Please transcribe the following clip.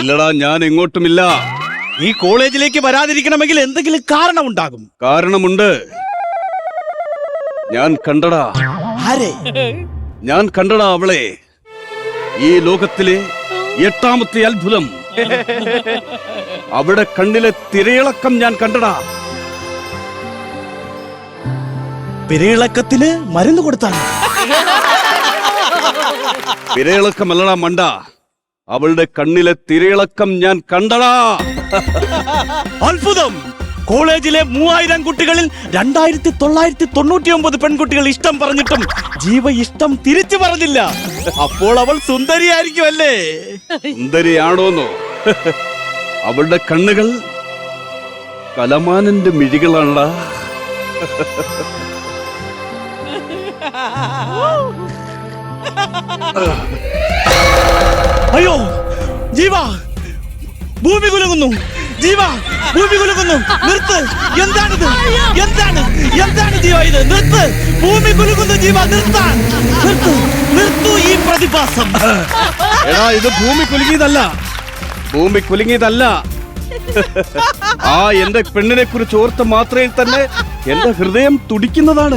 ഇല്ലടാ, ഞാൻ എങ്ങോട്ടുമില്ല. ഈ കോളേജിലേക്ക് വരാതിരിക്കണമെങ്കിൽ എന്തെങ്കിലും കാരണമുണ്ടാകും. കാരണമുണ്ട്. ഞാൻ കണ്ടടാ. ആരെ? ഞാൻ കണ്ടടാ അവളെ. ഈ ലോകത്തിലെ 8ാമത്തെ അത്ഭുതം. അവിടെ കണ്ണിലെ തിരയിളക്കം ഞാൻ കണ്ടടാ. പിരയിളക്കത്തിന് മരുന്ന് കൊടുത്താണ്. തിരയിളക്കമല്ലടാ മണ്ട, അവളുടെ കണ്ണിലെ തിരയിളക്കം ഞാൻ കണ്ടടാ. അത്ഭുതം! കോളേജിലെ 3000 കുട്ടികളിൽ 2999 പെൺകുട്ടികൾ ഇഷ്ടം പറഞ്ഞിട്ടും ജീവ ഇഷ്ടം തിരിച്ചു പറഞ്ഞില്ല. അപ്പോൾ അവൾ സുന്ദരിയായിരിക്കും അല്ലേ? സുന്ദരിയാണോന്നോ? അവളുടെ കണ്ണുകൾ കലമാനന്റെ മിഴികളാണടാ. അയ്യോ ജീവ, ഭൂമി കുലുങ്ങുന്നു. ജീവ, ഭൂമി കുലുങ്ങുന്നു. നിർത്ത്! എന്താണിത്? എന്താണ് ജീവ ഇത്? നിർത്ത്! ഭൂമി കുലുങ്ങുന്നു ജീവ, നിർത്താൻ! നിർത്തു ഈ പ്രതിഭാസം. എടാ, ഇത് ഭൂമി കുലുങ്ങിയതല്ല. ഭൂമി കുലുങ്ങിയതല്ല. ആ എന്റെ പെണ്ണിനെ കുറിച്ച് ഓർത്ത് മാത്രമേ തന്നെ എന്റെ ഹൃദയം തുടിക്കുന്നതാണ്.